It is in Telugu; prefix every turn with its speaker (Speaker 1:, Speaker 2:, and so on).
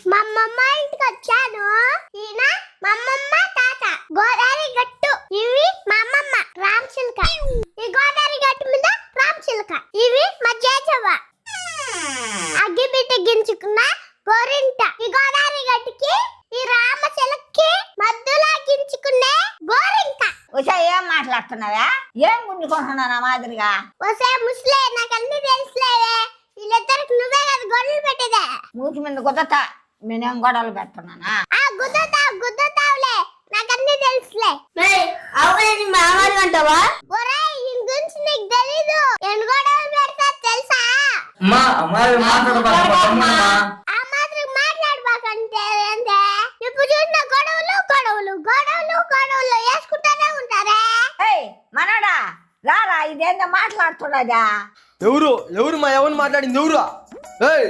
Speaker 1: మా అమ్మమ్మ ఇంటికి వచ్చాను. ఈయన మా అమ్మమ్మ తాత. గోదావరి గట్టు ఇవి మా అమ్మమ్మ రామ్ చిలక. ఈ గోదావరి గట్టు మీద రామ్ చిలక. ఇవి మా జేజవ్వ. అగ్గిబిడ్డ గించుకున్న గోరింట. ఈ గోదావరి గట్టుకి ఈ రామ చిలక్కి మధ్యలో గించుకునే గోరింట.
Speaker 2: ఉషా ఏం మాట్లాడుతున్నావా? ఏం గుంజుకుంటున్నా నా మాదిరిగా?
Speaker 1: ఒసే ముస్లే నాకు అన్ని తెలుసులేవే. వీళ్ళిద్దరికి నువ్వే కదా గొడవలు పెట్టేదే.
Speaker 2: మూతి మీద గుద్దతా, నేనేం గొడవలు పెడుతున్నానా?
Speaker 1: ఆ గుద్దతావులే, నాకన్నీ తెలుసులే.
Speaker 3: అవును మామూలు అంటావా?
Speaker 1: ఒరేయ్ ఈ గురించి నీకు తెలీదు. ఎన్ని గొడవలు పెడతా తెలుసా? ఆ మాత్రం మాట్లాడబాకంటే ఏంటే? ఇప్పుడు చూసిన గొడవలు గొడవలు గొడవలు గొడవలు వేసుకుంటానే ఉంటారే.
Speaker 2: ఏయ్ మనోడా రారా, ఇదేందో మాట్లాడుతున్నదా?
Speaker 4: ఎవరు మాట్లాడింది? ఎవరు? ఏయ్